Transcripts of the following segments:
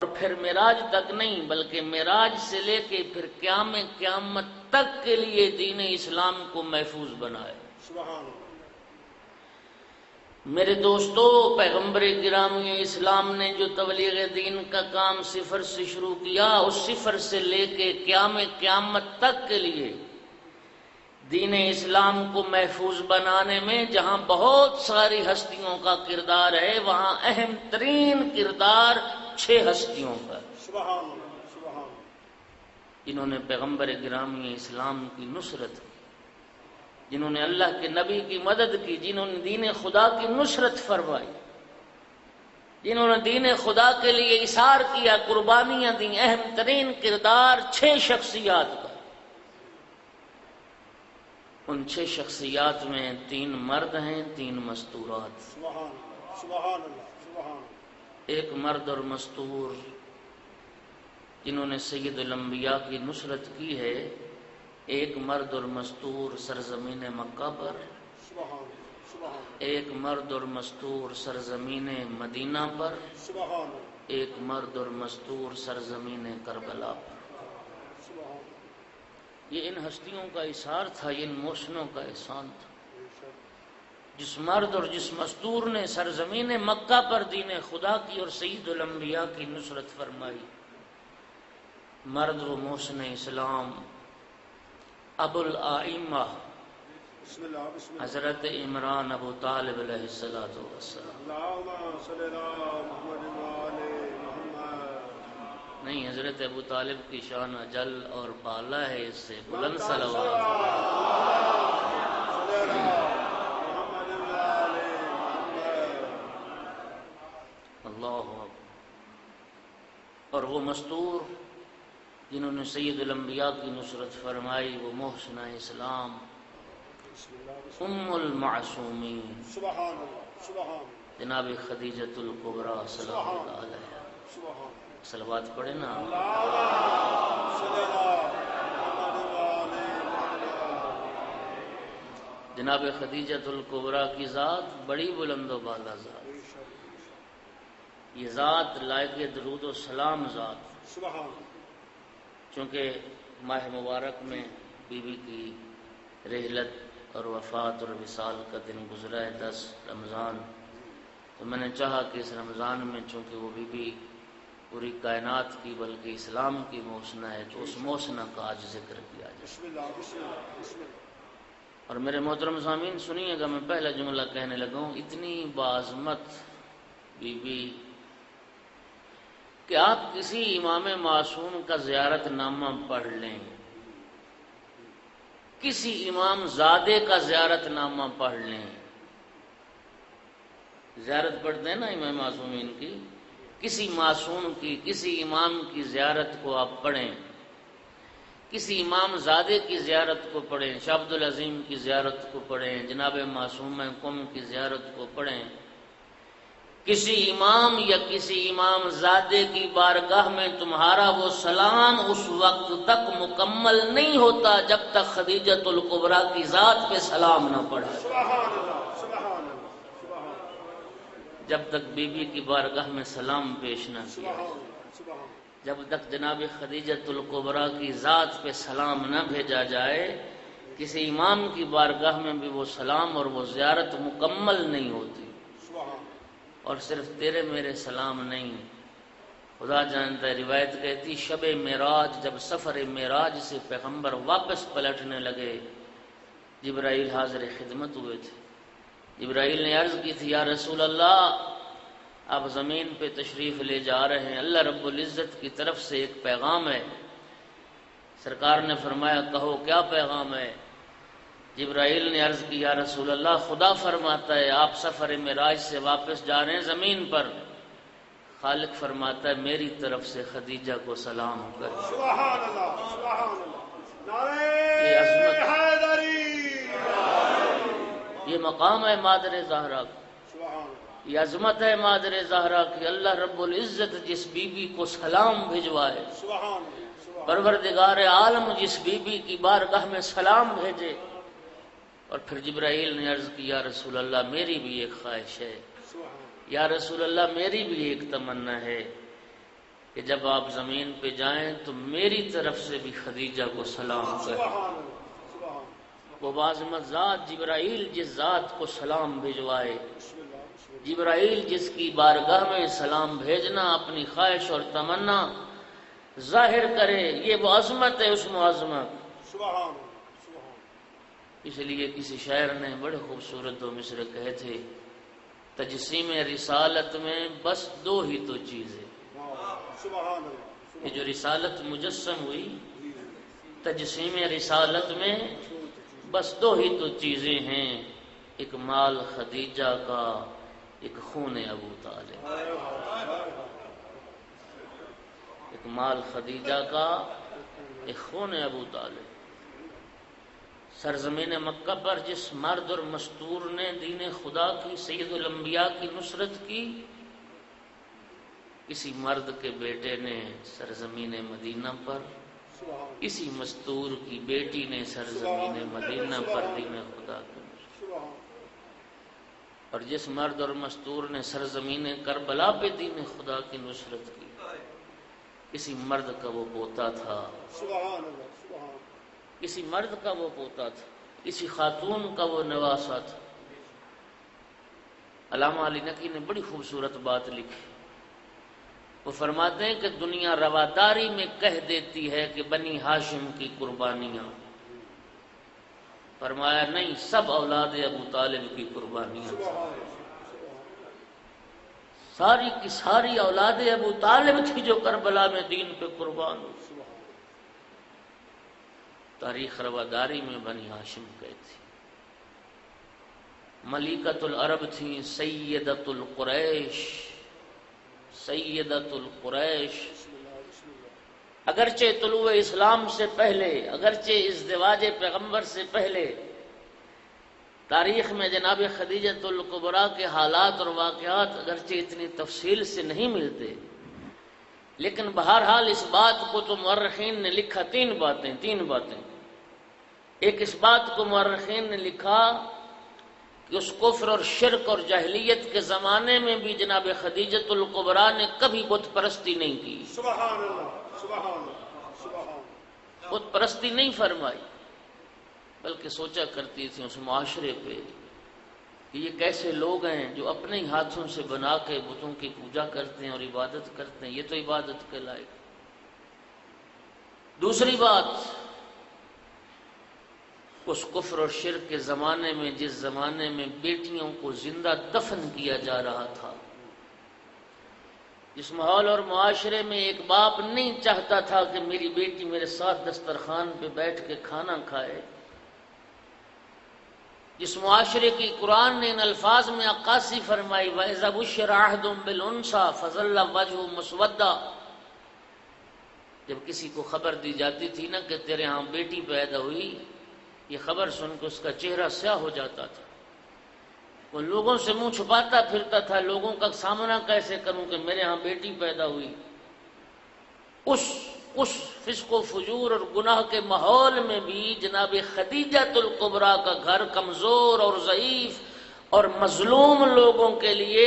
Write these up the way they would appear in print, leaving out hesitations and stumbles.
اور پھر معراج تک نہیں بلکہ معراج سے لے کے پھر قیامت تک کے لیے دین اسلام کو محفوظ بنائے۔ سبحان اللہ۔ میرے دوستو، پیغمبر گرامی اسلام نے جو تبلیغ دین کا کام صفر سے شروع کیا، اس صفر سے لے کے قیامت تک کے لیے دین اسلام کو محفوظ بنانے میں جہاں بہت ساری ہستیوں کا کردار ہے، وہاں اہم ترین کردار 6 ہستیوں کا، سبحان اللہ، سبحان اللہ، جنہوں نے پیغمبر گرامی اسلام کی نصرت کی، جنہوں نے اللہ کے نبی کی مدد کی، جنہوں نے دین خدا کی نصرت فرمائی، جنہوں نے دین خدا کے لیے اثار کیا، قربانیاں دیں۔ اہم ترین کردار 6 شخصیات کا۔ ان 6 شخصیات میں 3 مرد ہیں، 3 مستورات۔ سبحان اللہ، سبحان اللہ، سبحان اللہ۔ ایک مرد اور مستور جنہوں نے سید الانبیاء کی نصرت کی ہے، ایک مرد اور مستور سرزمین مکہ پر، سبحان اللہ، سبحان اللہ، ایک مرد اور مستور سرزمین مدینہ پر، سبحان اللہ، ایک مرد اور مستور سرزمین کربلا پر۔ سبحان اللہ۔ یہ ان ہستیوں کا اثار تھا، یہ ان محسنوں کا احسان تھا۔ جس مرد اور جس مستور نے سرزمین مکہ پر دین خدا کی اور سید الانبیاء کی نصرت فرمائی، مرد و محسن اسلام ابو الائمہ بسم اللہ، بسم اللہ۔ حضرت عمران ابو طالب علیہ الصلوۃ والسلام، اللہم صلی علی محمد وآل محمد۔ نہیں، حضرت ابو طالب کی شان اجل اور بالا ہے، اس سے بلند صلوات۔ صلی علی محمد وآل محمد۔ اللہ اکبر۔ اور وہ مستور جنہوں نے سید الانبیاء کی نصرت فرمائی، وہ محسنہ اسلام بسم اللہ، بسم اللہ۔ ام المعصومین سبحان اللہ، سبحان اللہ، جناب خدیجۃ الکبریٰ سلام اللہ علیہا۔ سبحان اللہ۔ صلوات پڑھے نا۔ اللہم صلی علی محمد وآل محمد۔ جناب خدیجۃ الکبریٰ کی ذات بڑی بلند و بالا ذات، یہ ذات لائق درود و سلام ذات، سبحان اللہ۔ چونکہ ماہ مبارک میں بی بی کی رحلت اور وفات اور وصال کا دن گزرا ہے 10 رمضان، تو میں نے چاہا کہ اس رمضان میں چونکہ وہ بی بی پوری کائنات کی بلکہ اسلام کی محسنہ ہے، تو اس محسنہ کا آج ذکر کیا جائے۔ بسم اللہ، بسم اللہ، بسم اللہ۔ اور میرے محترم سامعین سنیے گا، میں پہلا جملہ کہنے لگا ہوں، اتنی باعظمت بی بی کہ آپ کسی امام معصوم کا زیارت نامہ پڑھ لیں، کسی امام زادے کا زیارت نامہ پڑھ لیں، زیارت پڑھتے ہیں نا امام معصومین کی، کسی معصوم کی، کسی امام کی زیارت کو آپ پڑھیں، کسی امام زادے کی زیارت کو پڑھیں، شاہ عبد العظیم کی زیارت کو پڑھیں، جناب معصوم قم کی زیارت کو پڑھیں، کسی امام یا کسی امام زادے کی بارگاہ میں تمہارا وہ سلام اس وقت تک مکمل نہیں ہوتا جب تک خدیجۃ الکبریٰ کی ذات پہ سلام نہ پڑھا جائے، سبحان اللہ، سبحان اللہ، سبحان اللہ، جب تک بی بی کی بارگاہ میں سلام پیش نہ کیا سبحان جائے، اللہ، سبحان اللہ۔ جب تک جناب خدیجۃ الکبریٰ کی ذات پہ سلام نہ بھیجا جائے، کسی امام کی بارگاہ میں بھی وہ سلام اور وہ زیارت مکمل نہیں ہوتی۔ سبحان اللہ۔ اور صرف تیرے میرے سلام نہیں، خدا جانتا ہے، روایت کہتی شب معراج جب سفر معراج سے پیغمبر واپس پلٹنے لگے، جبرائیل حاضر خدمت ہوئے تھے۔ جبرائیل نے عرض کی تھی، یا رسول اللہ آپ زمین پہ تشریف لے جا رہے ہیں، اللہ رب العزت کی طرف سے ایک پیغام ہے۔ سرکار نے فرمایا کہو کیا پیغام ہے؟ جبرائیل نے عرض کی، یا رسول اللہ خدا فرماتا ہے آپ سفر معراج سے واپس جا رہے ہیں زمین پر، خالق فرماتا ہے میری طرف سے خدیجہ کو سلام کر۔ سبحان اللہ، سبحان اللہ۔ یہ عظمت، نعرہ حیدری۔ یہ مقام ہے مادر زہرا کا، سبحان اللہ۔ یہ عظمت ہے مادر زہرا کی، اللہ رب العزت جس بی بی کو سلام بھجوائے، سبحان اللہ، سبحان پروردگار عالم جس بی بی کی بارگاہ میں سلام بھیجے۔ اور پھر جبرائیل نے عرض کی، یا رسول اللہ میری بھی ایک خواہش ہے، اللہ۔ یا رسول اللہ میری بھی ایک تمنا ہے، کہ جب آپ زمین پہ جائیں تو میری طرف سے بھی خدیجہ کو سلام کریں۔ سبحان اللہ سبحان اللہ وہ باعظمت ذات جبرائیل جس ذات کو سلام بھجوائے، بسم اللہ بسم اللہ جبرائیل جس کی بارگاہ میں سلام بھیجنا اپنی خواہش اور تمنا ظاہر کرے، یہ وہ عظمت ہے اس معظمت۔ سبحان اللہ سبحان اللہ اس لیے کسی شاعر نے بڑے خوبصورت دو مصرے کہے تھے، تجسیم رسالت میں بس دو ہی تو چیزیں، سبحان اللہ یہ جو رسالت مجسم ہوئی، تجسیم رسالت میں بس دو ہی تو چیزیں ہیں، ایک مال خدیجہ کا، ایک خون ابو طالب۔ ایک مال خدیجہ کا، ایک خون ابو طالب۔ سرزمین مکہ پر جس مرد اور مستور نے دین خدا کی، سید الانبیاء کی نصرت کی، کسی مرد کے بیٹے نے سرزمین مدینہ پر، کسی مستور کی بیٹی نے سرزمین مدینہ پر دین خدا کی نصرت، اور جس مرد اور مستور نے سرزمین کربلا پہ دین خدا کی نصرت کی، کسی مرد کا وہ پوتا تھا، سبحان اللہ سبحان اللہ کسی مرد کا وہ پوتا تھا، کسی خاتون کا وہ نواسا تھا۔ علامہ علی نقی نے بڑی خوبصورت بات لکھی، وہ فرماتے ہیں کہ دنیا رواداری میں کہہ دیتی ہے کہ بنی ہاشم کی قربانیاں، فرمایا نہیں، سب اولاد ابو طالب کی قربانیاں، ساری کی ساری اولاد ابو طالب تھی جو کربلا میں دین پہ قربان ہوئی۔ تاریخ رواداری میں بنی ہاشم گئے تھی، ملکۃ العرب تھیں، سیدۃ القریش، سیدۃ القریش۔ اگرچہ طلوع اسلام سے پہلے، اگرچہ ازدواج پیغمبر سے پہلے تاریخ میں جناب خدیجۃ الکبریٰ کے حالات اور واقعات اگرچہ اتنی تفصیل سے نہیں ملتے، لیکن بہرحال اس بات کو تو مورخین نے لکھا، تین باتیں۔ ایک اس بات کو مورخین نے لکھا کہ اس کفر اور شرک اور جاہلیت کے زمانے میں بھی جناب خدیجۃ الکبریٰ نے کبھی بت پرستی نہیں کی، سبحان اللہ سبحان اللہ سبحان اللہ بت پرستی نہیں فرمائی، بلکہ سوچا کرتی تھی اس معاشرے پہ کہ یہ کیسے لوگ ہیں جو اپنے ہی ہاتھوں سے بنا کے بتوں کی پوجا کرتے ہیں اور عبادت کرتے ہیں، یہ تو عبادت کے لائق۔ دوسری بات، اس کفر اور شرک کے زمانے میں، جس زمانے میں بیٹیوں کو زندہ دفن کیا جا رہا تھا، جس ماحول اور معاشرے میں ایک باپ نہیں چاہتا تھا کہ میری بیٹی میرے ساتھ دسترخوان پہ بیٹھ کے کھانا کھائے، جس معاشرے کی قرآن نے ان الفاظ میں عکاسی فرمائی، وَإِذَا بُشِّرَ أَحَدُهُم بِالْأُنثىٰ فَظَلَّ وَجْهُهُ مُسْوَدًّا، جب کسی کو خبر دی جاتی تھی نا کہ تیرے ہاں بیٹی پیدا ہوئی، یہ خبر سن کے اس کا چہرہ سیاہ ہو جاتا تھا، وہ لوگوں سے منہ چھپاتا پھرتا تھا، لوگوں کا سامنا کیسے کروں کہ میرے ہاں بیٹی پیدا ہوئی۔ اس فسق و فجور اور گناہ کے ماحول میں بھی جناب خدیجۃ الکبریٰ کا گھر کمزور اور ضعیف اور مظلوم لوگوں کے لیے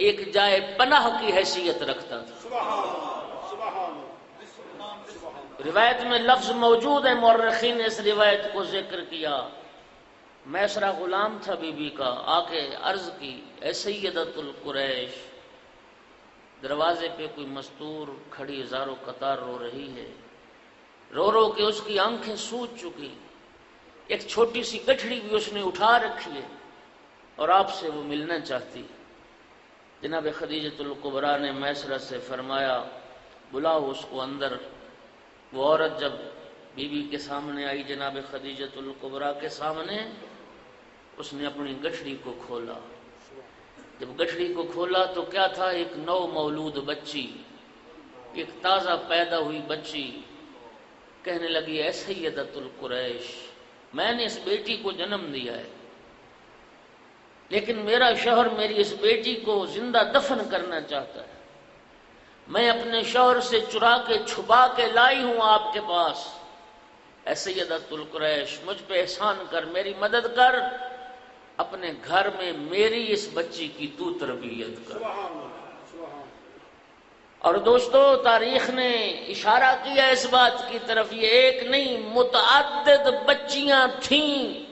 ایک جائے پناہ کی حیثیت رکھتا تھا۔ سبحان اللہ روایت میں لفظ موجود ہے، مورخین نے اس روایت کو ذکر کیا، میسرہ غلام تھا بی بی کا، آ کے عرض کی، اے سیدۃ القریش، دروازے پہ کوئی مستور کھڑی ہزاروں قطار رو رہی ہے، رو رو کے اس کی آنکھیں سوج چکی، ایک چھوٹی سی گٹھڑی بھی اس نے اٹھا رکھی ہے اور آپ سے وہ ملنا چاہتی۔ جناب خدیجۃ الکبریٰ نے میسرہ سے فرمایا، بلاؤ اس کو اندر۔ وہ عورت جب بی بی کے سامنے آئی، جناب خدیجۃ الکبریٰ کے سامنے، اس نے اپنی گٹھڑی کو کھولا۔ جب گٹھڑی کو کھولا تو کیا تھا؟ ایک نو مولود بچی، ایک تازہ پیدا ہوئی بچی۔ کہنے لگی، اے سیدۃ القریش، میں نے اس بیٹی کو جنم دیا ہے، لیکن میرا شوہر میری اس بیٹی کو زندہ دفن کرنا چاہتا ہے، میں اپنے شوہر سے چرا کے چھپا کے لائی ہوں آپ کے پاس، اے سیدۃ القریش مجھ پہ احسان کر، میری مدد کر، اپنے گھر میں میری اس بچی کی تو تربیت کر۔ اور دوستو تاریخ نے اشارہ کیا اس بات کی طرف، یہ ایک نہیں متعدد بچیاں تھیں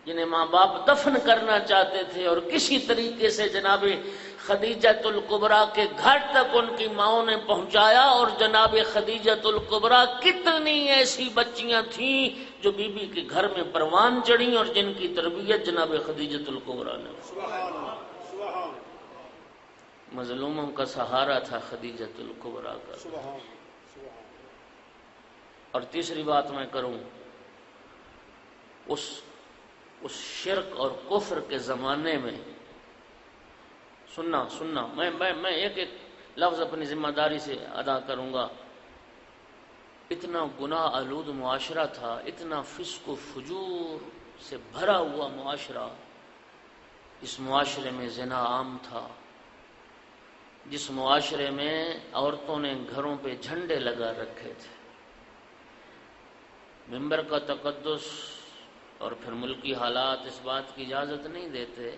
جنہیں ماں باپ دفن کرنا چاہتے تھے، اور کسی طریقے سے جناب خدیجۃ الکبریٰ کے گھر تک ان کی ماؤں نے پہنچایا، اور جناب خدیجۃ الکبریٰ کتنی ایسی بچیاں تھیں جو بی بی کے گھر میں پروان چڑھیں اور جن کی تربیت جناب خدیجۃ الکبریٰ نے۔ مظلوموں کا سہارا تھا خدیجۃ الکبریٰ کا۔ اور تیسری بات میں کروں، اس شرک اور کفر کے زمانے میں سننا میں ایک لفظ اپنی ذمہ داری سے ادا کروں گا، اتنا گناہ آلود معاشرہ تھا، اتنا فسق و فجور سے بھرا ہوا معاشرہ، اس معاشرے میں زنا عام تھا، جس معاشرے میں عورتوں نے گھروں پہ جھنڈے لگا رکھے تھے، ممبر کا تقدس اور پھر ملکی حالات اس بات کی اجازت نہیں دیتے،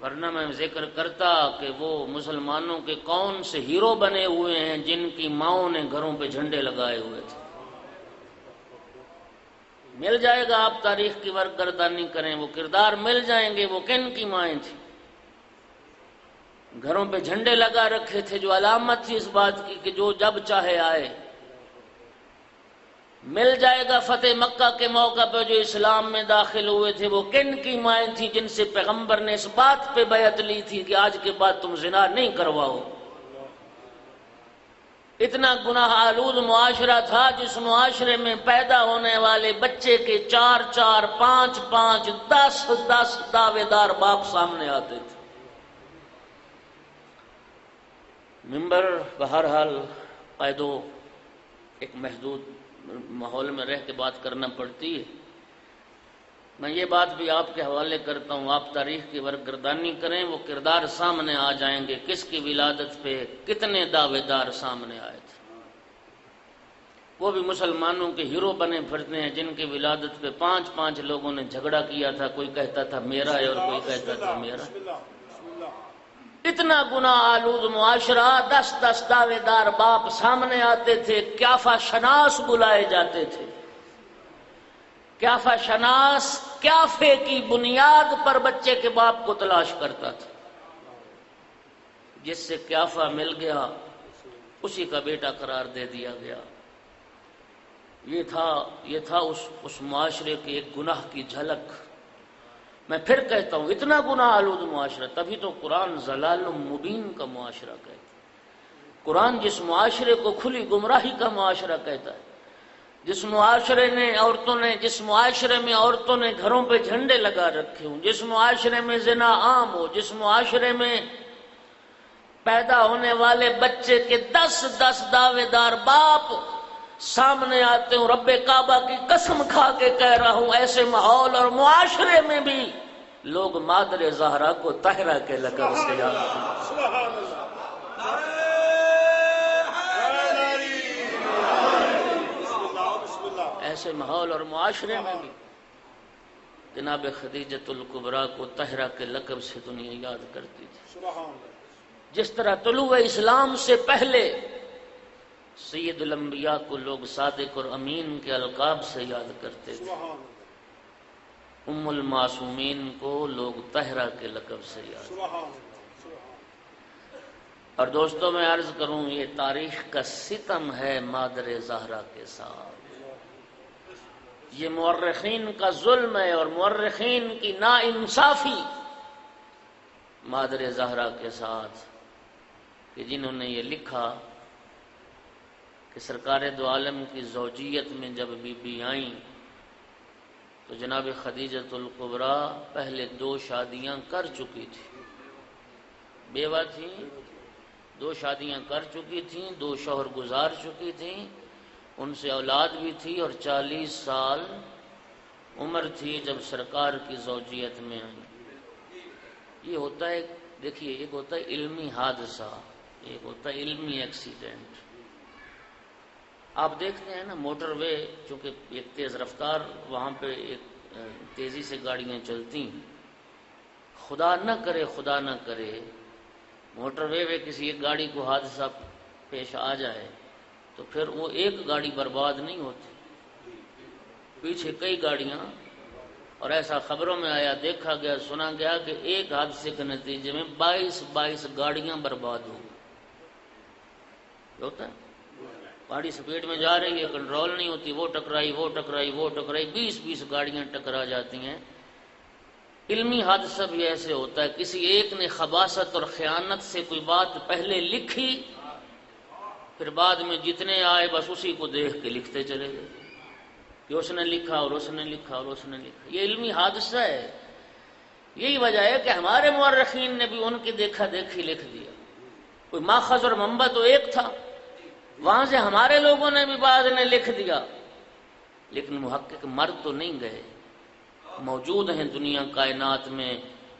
ورنہ میں ذکر کرتا کہ وہ مسلمانوں کے کون سے ہیرو بنے ہوئے ہیں جن کی ماؤں نے گھروں پہ جھنڈے لگائے ہوئے تھے۔ مل جائے گا، آپ تاریخ کی ورقردانی کریں، وہ کردار مل جائیں گے، وہ کن کی مائیں تھیں گھروں پہ جھنڈے لگا رکھے تھے، جو علامت تھی اس بات کی کہ جو جب چاہے آئے۔ مل جائے گا فتح مکہ کے موقع پہ جو اسلام میں داخل ہوئے تھے، وہ کن کی مائیں تھیں جن سے پیغمبر نے اس بات پہ بیعت لی تھی کہ آج کے بعد تم زنا نہیں کرواؤ۔ اتنا گناہ آلود معاشرہ تھا جس معاشرے میں پیدا ہونے والے بچے کے 4 4 5 5 10 10 دعوے دار باپ سامنے آتے تھے۔ ممبر بہرحال قیدو ایک محدود ماحول میں رہ کے بات کرنا پڑتی ہے۔ میں یہ بات بھی آپ کے حوالے کرتا ہوں، آپ تاریخ کی ورقردانی کریں، وہ کردار سامنے آ جائیں گے، کس کی ولادت پہ کتنے دعوے دار سامنے آئے تھے۔ وہ بھی مسلمانوں کے ہیرو بنے پھرتے ہیں جن کی ولادت پہ 5 5 لوگوں نے جھگڑا کیا تھا، کوئی کہتا تھا میرا ہے اور کوئی کہتا تھا میرا۔ اتنا گناہ آلود معاشرہ، 10 10 دعوے دار باپ سامنے آتے تھے، قیافہ شناس بلائے جاتے تھے۔ قیافہ شناس قیافے کی بنیاد پر بچے کے باپ کو تلاش کرتا تھا، جس سے قیافہ مل گیا اسی کا بیٹا قرار دے دیا گیا۔ یہ تھا اس معاشرے کے ایک گناہ کی جھلک۔ میں پھر کہتا ہوں، اتنا گناہ آلود معاشرہ، تبھی تو قرآن ضلال مبین کا معاشرہ کہتا ہے۔ قرآن جس معاشرے کو کھلی گمراہی کا معاشرہ کہتا ہے، جس معاشرے میں عورتوں نے گھروں پہ جھنڈے لگا رکھے ہوں، جس معاشرے میں زنا عام ہو، جس معاشرے میں پیدا ہونے والے بچے کے 10 10 دعوے دار باپ سامنے آتے ہوں، رب کعبہ کی قسم کھا کے کہہ رہا ہوں، ایسے ماحول اور معاشرے میں بھی لوگ مادر زہرا کو طاہرہ کے لقب سے یاد کرتے ہیں۔ ایسے ماحول اور معاشرے میں بھی جناب خدیجۃ الکبریٰ کو طاہرہ کے لقب سے دنیا یاد کرتی تھی، جس طرح طلوع اسلام سے پہلے سید الانبیاء کو لوگ صادق اور امین کے القاب سے یاد کرتے تھے، ام المعصومین کو لوگ طاہرہ کے لقب سے یاد کرتے تھے۔ اور دوستوں میں عرض کروں، یہ تاریخ کا ستم ہے مادر زہرا کے ساتھ، یہ مورخین کا ظلم ہے اور مورخین کی ناانصافی مادر زہرا کے ساتھ، کہ جنہوں نے یہ لکھا کہ سرکار دو عالم کی زوجیت میں جب بی بی آئیں تو جناب خدیجۃ الکبریٰ پہلے 2 شادیاں کر چکی تھی، بیوہ تھی، 2 شادیاں کر چکی تھیں، 2 شوہر گزار چکی تھیں، ان سے اولاد بھی تھی، اور 40 سال عمر تھی جب سرکار کی زوجیت میں آئیں۔ یہ ہوتا ہے، دیکھیے، ایک ہوتا ہے علمی حادثہ، ایک ہوتا ہے علمی ایکسیڈنٹ۔ آپ دیکھتے ہیں نا، موٹر وے چونکہ ایک تیز رفتار، وہاں پہ ایک تیزی سے گاڑیاں چلتی ہیں، خدا نہ کرے موٹر وے میں کسی ایک گاڑی کو حادثہ پیش آ جائے تو پھر وہ ایک گاڑی برباد نہیں ہوتی، پیچھے کئی گاڑیاں، اور ایسا خبروں میں آیا، دیکھا گیا، سنا گیا کہ ایک حادثے کے نتیجے میں 22 گاڑیاں برباد ہو گئی۔ ہوتا ہے گاڑی سپیڈ میں جا رہی ہے، کنٹرول نہیں ہوتی، وہ ٹکرائی، 20 گاڑیاں ٹکرا جاتی ہیں۔ علمی حادثہ بھی ایسے ہوتا ہے، کسی ایک نے خباثت اور خیانت سے کوئی بات پہلے لکھی، پھر بعد میں جتنے آئے بس اسی کو دیکھ کے لکھتے چلے گئے کہ اس نے لکھا اور اس نے لکھا اور اس نے لکھا۔ یہ علمی حادثہ ہے۔ یہی وجہ ہے کہ ہمارے مورخین نے بھی ان کی دیکھا دیکھی لکھ دیا، کوئی ماخذ اور منبع تو ایک تھا، وہاں سے ہمارے لوگوں نے بھی بعض نے لکھ دیا، لیکن محقق مر تو نہیں گئے، موجود ہیں دنیا کائنات میں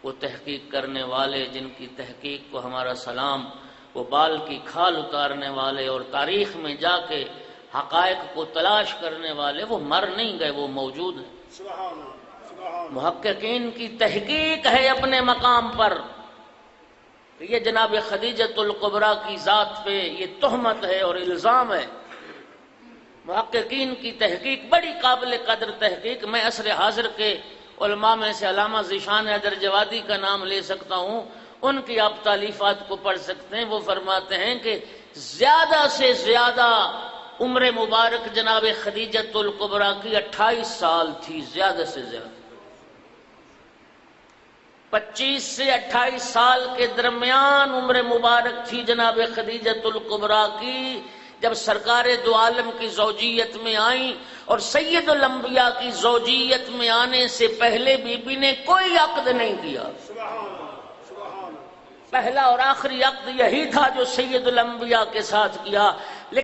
وہ تحقیق کرنے والے جن کی تحقیق کو ہمارا سلام، وہ بال کی کھال اتارنے والے اور تاریخ میں جا کے حقائق کو تلاش کرنے والے، وہ مر نہیں گئے، وہ موجود ہیں۔ سبحان اللہ، سبحان اللہ۔ محققین کی تحقیق ہے اپنے مقام پر کہ یہ جناب خدیجۃ الکبریٰ کی ذات پہ یہ تہمت ہے اور الزام ہے۔ محققین کی تحقیق بڑی قابل قدر تحقیق، میں عصر حاضر کے علماء میں سے علامہ ذیشان حیدر جوادی کا نام لے سکتا ہوں، ان کی آپ تالیفات کو پڑھ سکتے ہیں۔ وہ فرماتے ہیں کہ زیادہ سے زیادہ عمر مبارک جناب خدیجۃ الکبریٰ کی 28 سال تھی، زیادہ سے زیادہ 25 سے 28 سال کے درمیان عمر مبارک تھی جناب خدیجۃ الکبریٰ کی جب سرکار دو عالم کی زوجیت میں آئیں، اور سید الانبیاء کی زوجیت میں آنے سے پہلے بی بی نے کوئی عقد نہیں کیا۔ سبحان اللہ، سبحان اللہ۔ پہلا اور آخری عقد یہی تھا جو سید الانبیاء کے ساتھ کیا،